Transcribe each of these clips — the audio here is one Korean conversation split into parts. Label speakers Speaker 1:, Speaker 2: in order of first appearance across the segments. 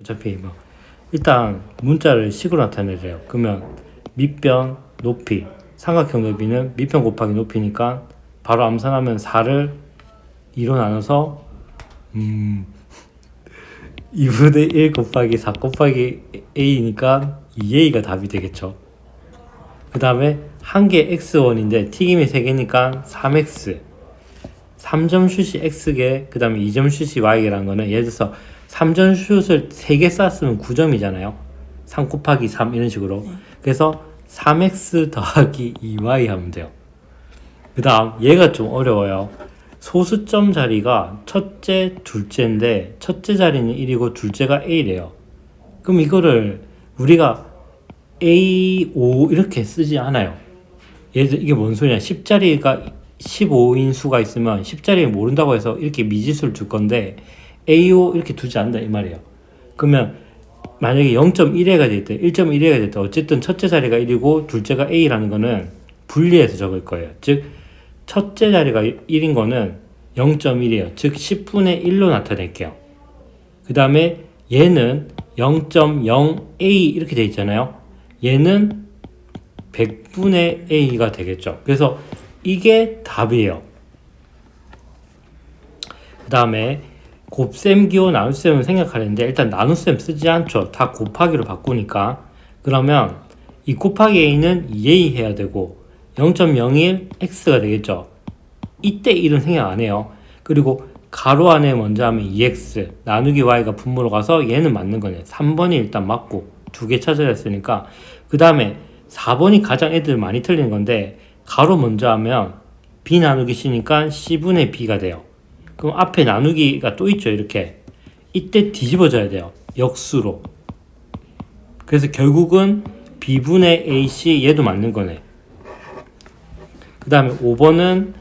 Speaker 1: 어차피 뭐 일단 문자를 식으로 나타내래요. 그러면 밑변 높이, 삼각형 넓이는 밑변 곱하기 높이니까 바로 암산하면 4를 2로 나눠서 2분의 1 곱하기 4 곱하기 a니까 2a가 답이 되겠죠. 그 다음에 한 개 x1인데 튀김이 3개니까 3x, 3점 슛이 x개, 그 다음에 2점 슛이 y개라는 거는 예를 들어서 3점 슛을 3개 쐈으면 9점이잖아요. 3 곱하기 3 이런 식으로. 그래서 3x 더하기 2y 하면 돼요. 그 다음 얘가 좀 어려워요. 소수점 자리가 첫째, 둘째인데 첫째 자리는 1이고 둘째가 a래요. 그럼 이거를 우리가 a5 이렇게 쓰지 않아요. 이게 뭔 소리냐. 10자리가 15인 수가 있으면 10자리를 모른다고 해서 이렇게 미지수를 줄 건데 a5 이렇게 두지 않는다 이 말이에요. 그러면 만약에 0.1회가 됐다, 1.1회가 됐다, 어쨌든 첫째 자리가 1이고 둘째가 a라는 거는 분리해서 적을 거예요. 즉 첫째 자리가 1인 거는 0.1이에요. 즉 10분의 1로 나타낼게요. 그 다음에 얘는 0.0a 이렇게 돼 있잖아요. 얘는 100분의 a가 되겠죠. 그래서 이게 답이에요. 그 다음에 곱셈, 기호, 나눗셈을 생각하는데 일단 나눗셈 쓰지 않죠. 다 곱하기로 바꾸니까. 그러면 이 곱하기 a는 2a 해야 되고 0.01 x가 되겠죠. 이때 1은 생각 안 해요. 그리고 가로 안에 먼저 하면 2x 나누기 y가 분모로 가서 얘는 맞는 거네. 3번이 일단 맞고 두 개 찾아야 했으니까. 그 다음에 4번이 가장 애들 많이 틀리는 건데 가로 먼저 하면 b 나누기 c니까 c분의 b가 돼요. 그럼 앞에 나누기가 또 있죠. 이렇게 이때 뒤집어져야 돼요. 역수로. 그래서 결국은 b분의 ac 얘도 맞는 거네. 그 다음에 5번은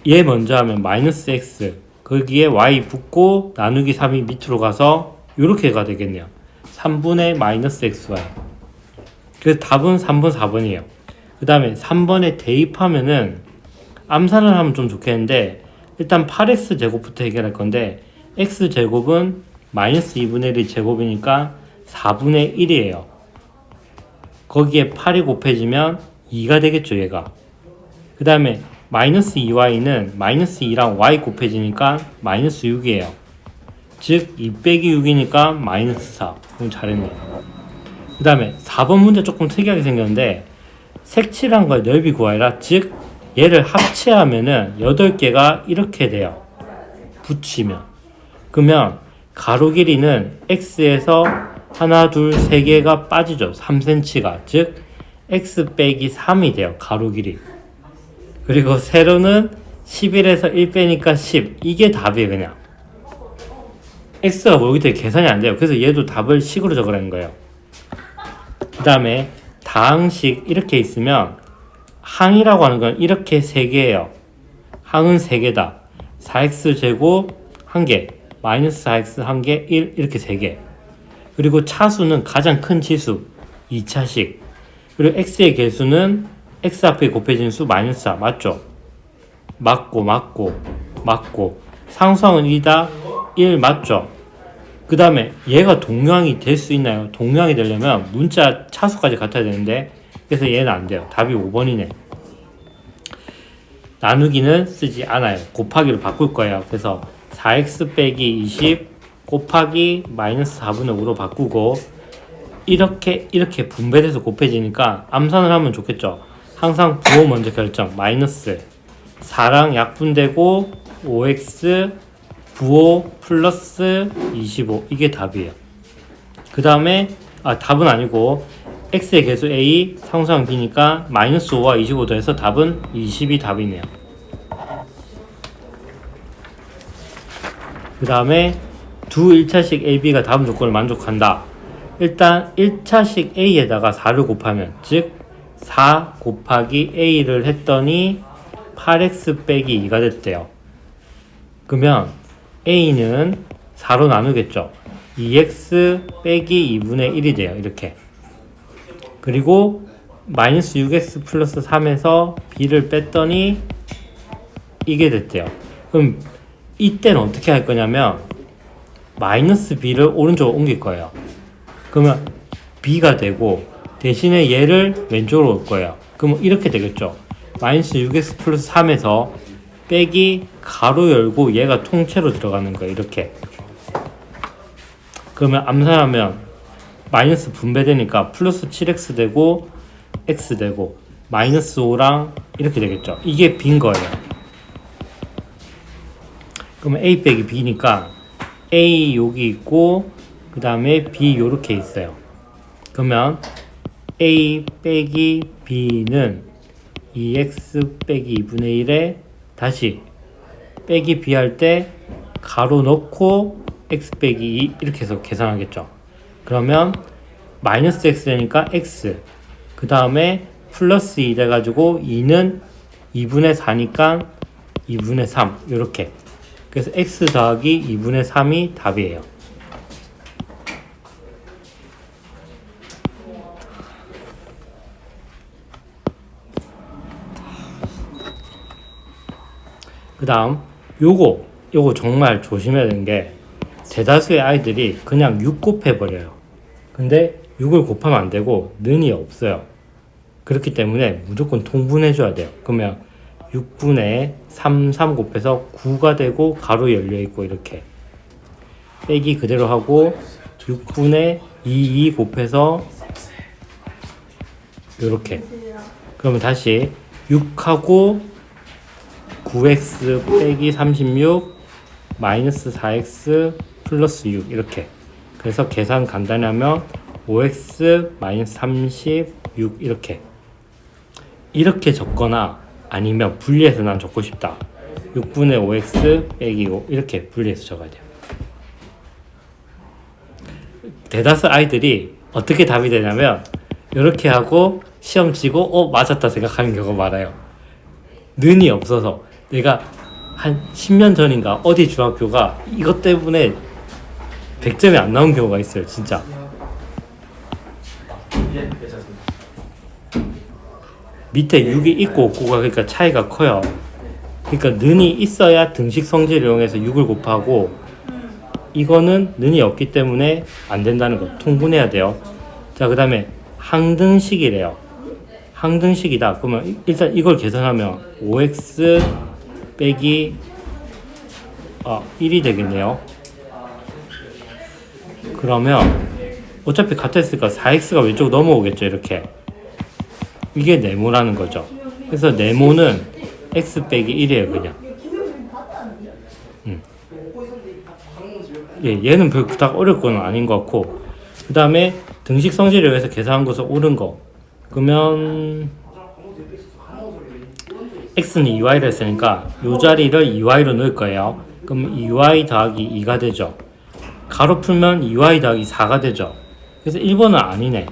Speaker 1: 얘 먼저 하면 마이너스 x 거기에 y 붙고 나누기 3이 밑으로 가서 이렇게가 되겠네요. 3분의 마이너스 xy. 그래서 답은 3번 4번이에요. 그 다음에 3번에 대입하면은 암산을 하면 좀 좋겠는데 일단 8x 제곱부터 해결할 건데 x 제곱은 마이너스 2분의 1이 제곱이니까 4분의 1이에요. 거기에 8이 곱해지면 2가 되겠죠 얘가. 그 다음에 마이너스 2y는 마이너스 2랑 y 곱해지니까 마이너스 6이에요. 즉 2 빼기 6이니까 마이너스 4. 그럼 잘했네. 그 다음에 4번 문제 조금 특이하게 생겼는데 색칠한 거의 넓이 구하라. 즉 얘를 합체하면은 8개가 이렇게 돼요. 붙이면. 그러면 가로 길이는 x에서 하나, 둘, 3개가 빠지죠. 3cm가. 즉 x 빼기 3이 돼요. 가로 길이. 그리고 세로는 11에서 1 빼니까 10. 이게 답이에요 그냥. x가 모르기 때문에 계산이 안 돼요. 그래서 얘도 답을 식으로 적으라는 거예요. 그 다음에 다항식 이렇게 있으면 항이라고 하는 건 이렇게 3개예요. 항은 3개다. 4x 제곱 1개, 마이너스 4x 1개, 1 이렇게 3개. 그리고 차수는 가장 큰 치수 2차식. 그리고 x의 개수는 x 앞에 곱해진 수 마이너스 4 맞죠? 맞고 상수항은 2다 1 맞죠? 그 다음에 얘가 동량이 될 수 있나요? 동량이 되려면 문자 차수까지 같아야 되는데 그래서 얘는 안 돼요. 답이 5번이네. 나누기는 쓰지 않아요. 곱하기로 바꿀 거예요. 그래서 4x 빼기 20 곱하기 마이너스 4분의 5로 바꾸고 이렇게 분배돼서 곱해지니까 암산을 하면 좋겠죠. 항상 부호 먼저 결정. 마이너스 4랑 약분되고 5x 부호 플러스 25 이게 답이에요. 그 다음에 답은 아니고 x의 개수 a 상수항 b니까 마이너스 5와 25 더해서 답은 20이 답이네요. 그 다음에 두 1차식 ab가 다음 조건을 만족한다. 일단 1차식 a에다가 4를 곱하면 즉 4 곱하기 a를 했더니 8x 빼기 2가 됐대요. 그러면 a는 4로 나누겠죠. 2x 빼기 2분의 1이 돼요. 이렇게. 그리고 마이너스 6x 플러스 3에서 b를 뺐더니 이게 됐대요. 그럼 이때는 어떻게 할 거냐면 마이너스 b를 오른쪽으로 옮길 거예요. 그러면 b가 되고 대신에 얘를 왼쪽으로 올 거예요. 그러면 이렇게 되겠죠. 마이너스 6x 플러스 3에서 빼기 가로 열고 얘가 통째로 들어가는 거예요. 이렇게. 그러면 암산하면 마이너스 분배되니까 플러스 7x 되고 x 되고 마이너스 5랑 이렇게 되겠죠. 이게 b인 거예요. 그러면 a 빼기 b니까 a 여기 있고 그 다음에 b 요렇게 있어요. 그러면 a 빼기 b는 2x 빼기 2분의 1에 다시 빼기 b 할 때 가로 넣고 x 빼기 2 이렇게 해서 계산하겠죠. 그러면 마이너스 x 되니까 x 그 다음에 플러스 2 돼가지고 2는 2분의 4니까 2분의 3 이렇게. 그래서 x 더하기 2분의 3이 답이에요. 그 다음 요거 정말 조심해야 되는 게 대다수의 아이들이 그냥 6 곱해버려요. 근데 6을 곱하면 안 되고 는이 없어요. 그렇기 때문에 무조건 통분해줘야 돼요. 그러면 6분의 3 곱해서 9가 되고 가로 열려있고 이렇게 빼기 그대로 하고 6분의 2 곱해서 이렇게. 그러면 다시 6하고 9x 빼기 36 마이너스 4x 플러스 6 이렇게. 그래서 계산 간단히 하면 5x 마이너스 36 이렇게 적거나 아니면 분리해서 난 적고 싶다. 6분의 5x 빼기 5 이렇게 분리해서 적어야 돼요. 대다수 아이들이 어떻게 답이 되냐면 이렇게 하고 시험 치고 맞았다 생각하는 경우가 많아요. 는이 없어서. 내가 한 10년 전인가 어디 중학교가 이것 때문에 100점이 안 나온 경우가 있어요. 진짜. 밑에 6이 있고 없고가 그러니까 차이가 커요. 그러니까 는이 있어야 등식 성질을 이용해서 6을 곱하고 이거는 는이 없기 때문에 안 된다는 거 통분해야 돼요. 자, 그 다음에 항등식이래요. 항등식이다. 그러면 일단 이걸 계산하면 5x 빼기 1이 되겠네요. 그러면 어차피 같았으니까 4x가 왼쪽으로 넘어오겠죠. 이렇게. 이게 네모라는 거죠. 그래서 네모는 x 빼기 1이에요. 그냥. 얘는 별로 딱 어려울 건 아닌 것 같고, 그 다음에 등식 성질을 위해서 계산한 것은 옳은 거. 그러면 x는 2y를 했으니까 이 자리를 2y로 넣을 거예요. 그럼 2y 더하기 2가 되죠. 가로 풀면 2y 더하기 4가 되죠. 그래서 1번은 아니네.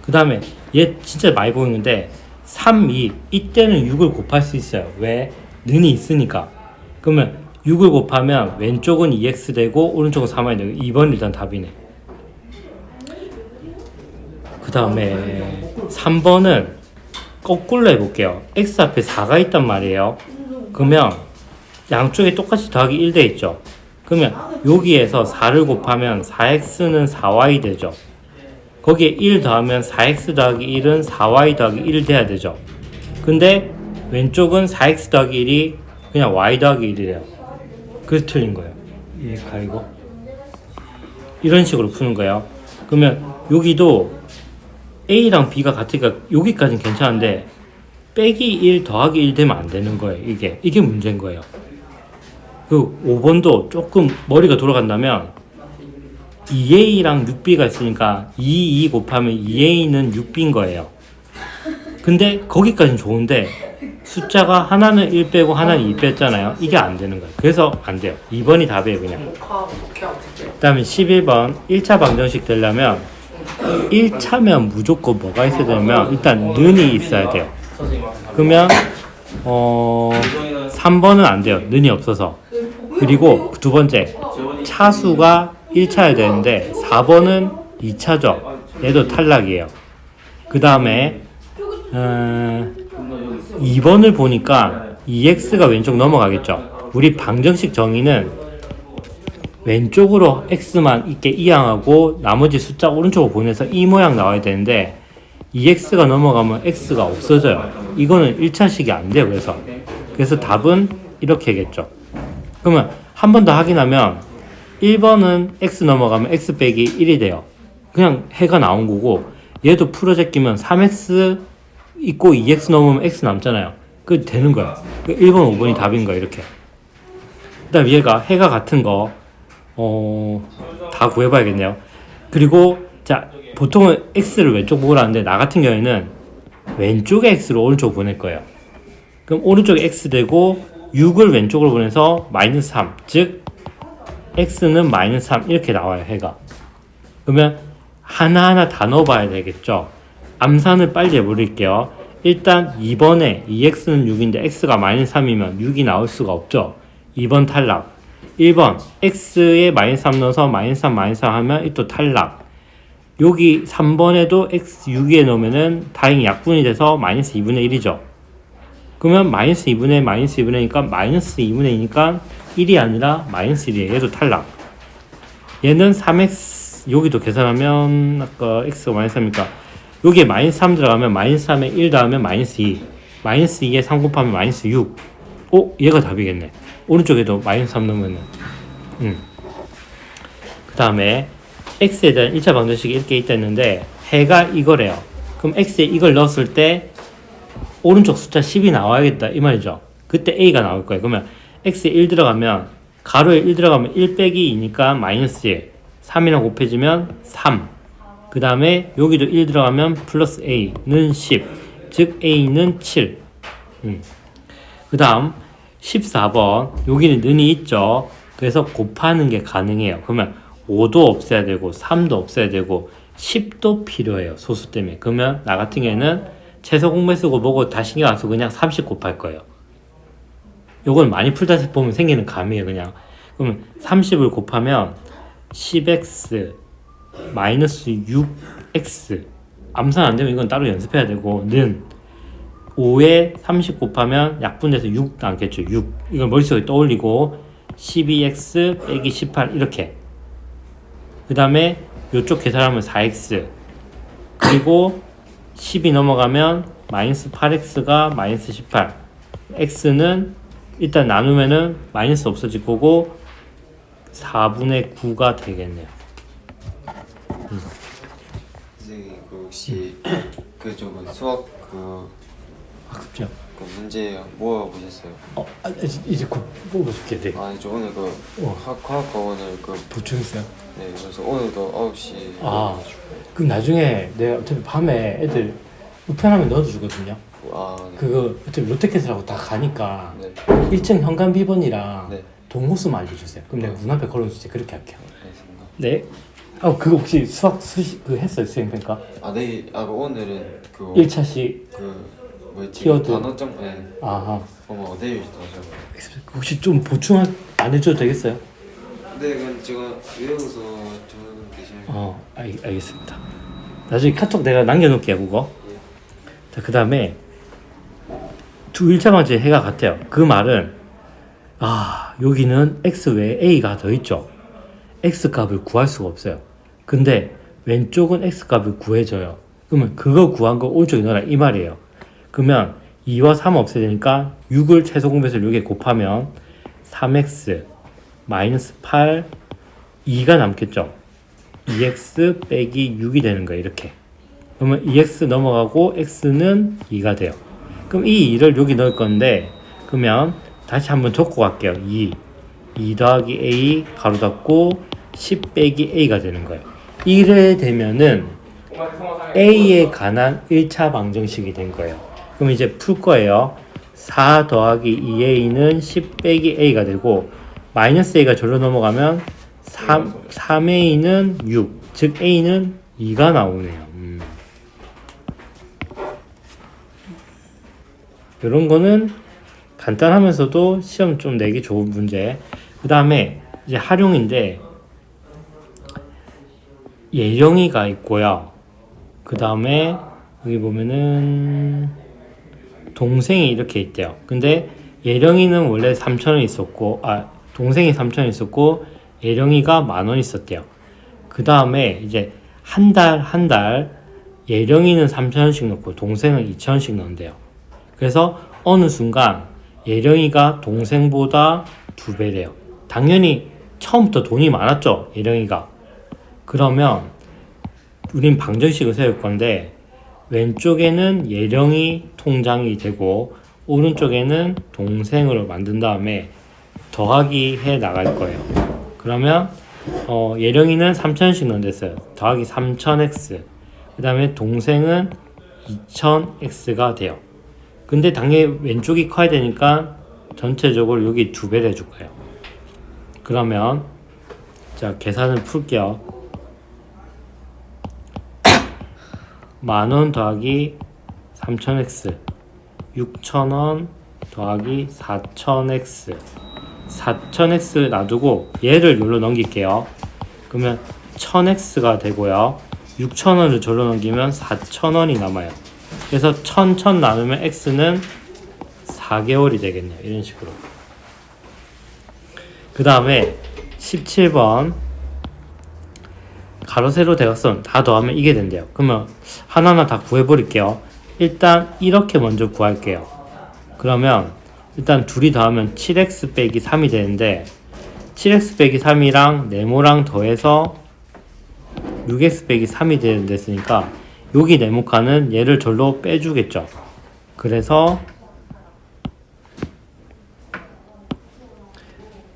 Speaker 1: 그 다음에 얘 진짜 많이 보이는데 3, 2 이때는 6을 곱할 수 있어요. 왜? 는이 있으니까. 그러면 6을 곱하면 왼쪽은 2x 되고 오른쪽은 3y 되고 2번 일단 답이네. 그 다음에 3번은 거꾸로 해볼게요. x 앞에 4가 있단 말이에요. 그러면 양쪽에 똑같이 더하기 1 돼 있죠. 그러면 여기에서 4를 곱하면 4x는 4y 되죠. 거기에 1 더하면 4x 더하기 1은 4y 더하기 1 돼야 되죠. 근데 왼쪽은 4x 더하기 1이 그냥 y 더하기 1이래요. 그래서 틀린 거예요. 이해가 이거? 이런 식으로 푸는 거예요. 그러면 여기도 A랑 B가 같으니까 여기까지는 괜찮은데 빼기 1 더하기 1 되면 안 되는 거예요. 이게 문제인 거예요. 그 5번도 조금 머리가 돌아간다면 2A랑 6B가 있으니까 2 곱하면 2A는 6B인 거예요. 근데 거기까지는 좋은데 숫자가 하나는 1 빼고 하나는 2 뺐잖아요. 이게 안 되는 거예요. 그래서 안 돼요. 2번이 답이에요. 그냥. 그 다음에 11번 1차 방정식 되려면 1차면 무조건 뭐가 있어야 되냐면 일단 는이 있어야 돼요. 그러면 3번은 안 돼요. 는이 없어서. 그리고 두 번째 차수가 1차여야 되는데 4번은 2차죠. 얘도 탈락이에요. 그 다음에 2번을 보니까 2x가 왼쪽 넘어가겠죠. 우리 방정식 정의는 왼쪽으로 x만 있게 이항하고 나머지 숫자 오른쪽으로 보내서 이 모양 나와야 되는데 2x가 넘어가면 x가 없어져요. 이거는 1차식이 안 돼요. 그래서 답은 이렇게겠죠. 그러면 한 번 더 확인하면 1번은 x 넘어가면 x 빼기 1이 돼요. 그냥 해가 나온 거고, 얘도 풀어 제끼면 3x 있고 2x 넘으면 x 남잖아요. 그 되는 거야. 1번, 5번이 답인 거야. 이렇게. 그 다음 얘가 해가 같은 거 다 구해봐야겠네요. 그리고 자, 보통은 x를 왼쪽 보라는데 나 같은 경우에는 왼쪽에 x를 오른쪽 보낼 거예요. 그럼 오른쪽에 x 되고 6을 왼쪽으로 보내서 마이너스 3, 즉 x는 마이너스 3 이렇게 나와요. 해가. 그러면 하나하나 다 넣어봐야 되겠죠. 암산을 빨리 해버릴게요. 일단 2번에 2x는 6인데 x가 마이너스 3이면 6이 나올 수가 없죠. 2번 탈락. 1번 x에 마이너스 3 넣어서 마이너스 3 마이너스 3 하면 또 탈락. 여기 3번에도 x 6에 넣으면은 다행히 약분이 돼서 마이너스 2분의 1이죠. 그러면 마이너스 2분의 마이너스 2분의 1이니까 마이너스 2분의 2니까 1이 아니라 마이너스 1이에요. 얘도 탈락. 얘는 3x 여기도 계산하면 아까 x가 마이너스 3이니까 여기에 마이너스 3 들어가면 마이너스 3에 1 더하면 마이너스 2 마이너스 2에 3 곱하면 마이너스 6 얘가 답이겠네. 오른쪽에도 마이너스 3 넣으면은 그 다음에 x에 대한 1차 방정식이 이렇게 있다 했는데 해가 이거래요. 그럼 x에 이걸 넣었을 때 오른쪽 숫자 10이 나와야겠다 이 말이죠. 그때 a가 나올 거예요. 그러면 x에 1 들어가면 가로에 1 들어가면 1 빼기 2니까 마이너스 1 3이랑 곱해지면 3 그 다음에 여기도 1 들어가면 플러스 a는 10 즉 a는 7 그 다음 14번 여기는 는이 있죠. 그래서 곱하는 게 가능해요. 그러면 5도 없애야 되고 3도 없애야 되고 10도 필요해요. 소수 때문에. 그러면 나 같은 경우에는 최소 공배 쓰고 보고 다 신경 안 쓰고 그냥 30 곱할 거예요. 요건 많이 풀다 보면 생기는 감이에요. 그냥. 그러면 30을 곱하면 10x 마이너스 6x 암산 안 되면 이건 따로 연습해야 되고 는 5에 30 곱하면 약분돼서 6 남겠죠. 6 이걸 머릿속에 떠올리고 12x 빼기 18 이렇게 그 다음에 이쪽 계산하면 4x 그리고 10이 넘어가면 마이너스 8x가 마이너스 18 x는 일단 나누면은 마이너스 없어질 거고 4분의 9가 되겠네요.
Speaker 2: 선생님 그 혹시 그 저번 수학 그
Speaker 1: 학습죠?
Speaker 2: 그 문제 모아 보셨어요?
Speaker 1: 이제 곧 뽑아줄게. 네.
Speaker 2: 아니 저 오늘 그 화학과 오늘 그
Speaker 1: 보충했어요?
Speaker 2: 네 그래서 오늘도 9시
Speaker 1: 그럼 나중에 내가 어차피 밤에 애들 우편함에 넣어주거든요.
Speaker 2: 네.
Speaker 1: 그거 어차피 롯데캐슬하고 다 가니까
Speaker 2: 네.
Speaker 1: 1층 현관 비번이랑
Speaker 2: 네.
Speaker 1: 동호수만 알려주세요. 그럼 내가 문 앞에 걸어주지. 그렇게 할게요.
Speaker 2: 알겠습니다.
Speaker 1: 네. 그거 혹시 수학 그 했어요? 수행평가?
Speaker 2: 네. 그 오늘은 그
Speaker 1: 1차시
Speaker 2: 그 뭐였지?
Speaker 1: 키워드.
Speaker 2: 단어점 네.
Speaker 1: 아하.
Speaker 2: 내일 다시 한번.
Speaker 1: 혹시 좀 보충 안 해줘도 되겠어요?
Speaker 2: 네, 그건 제가 외워서 저는 대신.
Speaker 1: 알겠습니다. 나중에 카톡 내가 남겨놓을게요, 그거. 자, 그 다음에 1차 방정식 해가 같아요. 그 말은 여기는 x 외에 a가 더 있죠. x 값을 구할 수가 없어요. 근데 왼쪽은 x 값을 구해줘요. 그러면 그거 구한 거 오른쪽에 넣어라 이 말이에요. 그러면 2와 3 없애야 되니까 6을 최소 공배수를 여기에 곱하면 3x 마이너스 8 2가 남겠죠. 2x 빼기 6이 되는 거예요. 이렇게. 그러면 2x 넘어가고 x는 2가 돼요. 그럼 이 2를 여기 넣을 건데 그러면 다시 한번 적고 갈게요. 2 더하기 a 가로 닫고 10 빼기 a가 되는 거예요. 이래 되면은 a에 관한 1차 방정식이 된 거예요. 그럼 이제 풀 거예요. 4 더하기 2a는 10 빼기 a가 되고 마이너스 a가 절로 넘어가면 3a는 6, 즉 a는 2가 나오네요. 이런 거는 간단하면서도 시험 좀 내기 좋은 문제. 그 다음에 이제 활용인데 예령이가 있고요. 그 다음에 여기 보면은 동생이 이렇게 있대요. 근데 예령이는 원래 3,000원 있었고, 동생이 3,000원 있었고, 예령이가 10,000원 있었대요. 그 다음에 이제 한 달, 예령이는 3,000원씩 넣고, 동생은 2,000원씩 넣는데요. 그래서 어느 순간, 예령이가 동생보다 2배래요. 당연히 처음부터 돈이 많았죠, 예령이가. 그러면, 우린 방정식을 세울 건데, 왼쪽에는 예령이 통장이 되고, 오른쪽에는 동생으로 만든 다음에 더하기 해 나갈 거예요. 그러면 예령이는 3,000원씩 넣었어요. 더하기 3,000x. 그 다음에 동생은 2,000x가 돼요. 근데 당연히 왼쪽이 커야 되니까 전체적으로 여기 2배를 해줄 거예요. 그러면 자, 계산을 풀게요. 10,000원 더하기 3,000x 6,000원 더하기 4,000x 4,000x 놔두고 얘를 여기로 넘길게요. 그러면 1,000x가 되고요. 6,000원을 저로 넘기면 4,000원이 남아요. 그래서 1,000 나누면 x는 4개월이 되겠네요. 이런 식으로. 그 다음에 17번 가로 세로 대각선 다 더하면 이게 된대요. 그러면 하나하나 다 구해버릴게요. 일단 이렇게 먼저 구할게요. 그러면 일단 둘이 더하면 7x 빼기 3이 되는데 7x 빼기 3이랑 네모랑 더해서 6x 빼기 3이 됐으니까 여기 네모칸은 얘를 절로 빼주겠죠. 그래서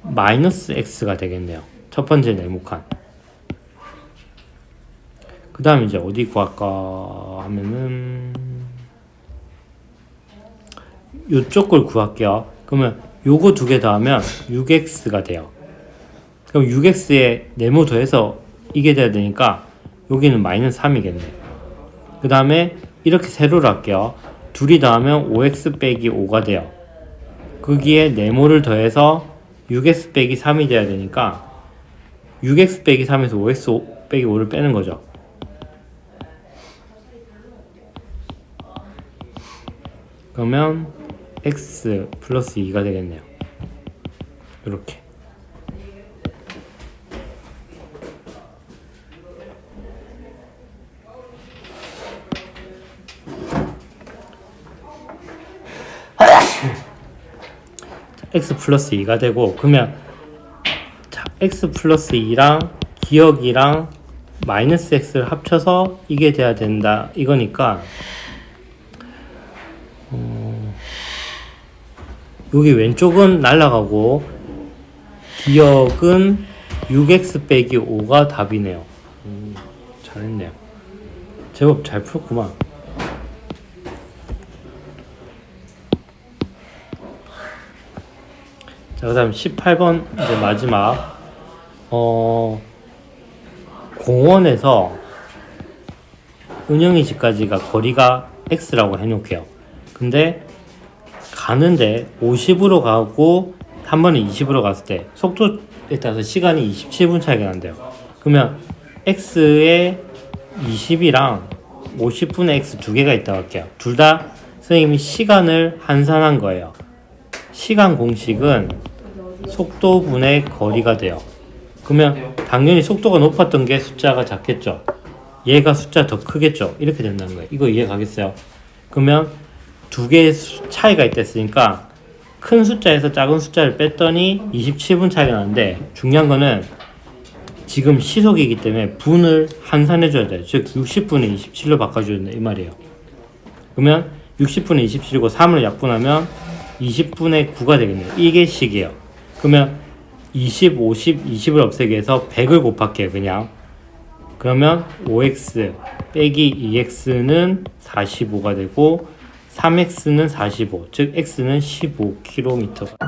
Speaker 1: 마이너스 x가 되겠네요. 첫 번째 네모칸. 그 다음 이제 어디 구할까 하면은 요쪽 걸 구할게요. 그러면 요거 두 개 더하면 6x가 돼요. 그럼 6x에 네모 더해서 이게 돼야 되니까 여기는 마이너스 3이겠네. 그 다음에 이렇게 세로로 할게요. 둘이 더하면 5x 빼기 5가 돼요. 거기에 네모를 더해서 6x 빼기 3이 돼야 되니까 6x 빼기 3에서 5x 빼기 5를 빼는 거죠. 그러면 x 플러스 2가 되겠네요. 이렇게. x 플러스 2가 되고, 그러면 자, x 플러스 2랑 기억이랑 마이너스 x를 합쳐서 이게 돼야 된다 이거니까 여기 왼쪽은 날라가고 기억은 6x 빼기 5가 답이네요. 잘했네요. 제법 잘 풀었구만. 자, 그 다음 18번 이제 마지막 공원에서 은영이 집까지가 거리가 x라고 해놓을게요. 근데 가는데 50으로 가고 한 번에 20으로 갔을 때 속도에 따라서 시간이 27분 차이가 난대요. 그러면 x에 20이랑 50분의 x 두 개가 있다고 할게요. 둘 다 선생님이 시간을 환산한 거예요. 시간 공식은 속도분의 거리가 돼요. 그러면 당연히 속도가 높았던 게 숫자가 작겠죠. 얘가 숫자 더 크겠죠. 이렇게 된다는 거예요. 이거 이해 가겠어요? 그러면 두 개의 차이가 있댔으니까 큰 숫자에서 작은 숫자를 뺐더니 27분 차이가 나는데 중요한 거는 지금 시속이기 때문에 분을 환산해 줘야 돼요. 즉 60분의 27로 바꿔줘야 된다 이 말이에요. 그러면 60분의 27이고 3을 약분하면 20분의 9가 되겠네요. 이게 식이에요. 그러면 20, 50, 20을 없애기 위해서 100을 곱할게요. 그냥. 그러면 5x 빼기 2x는 45가 되고 3x는 45, 즉 x는 15km.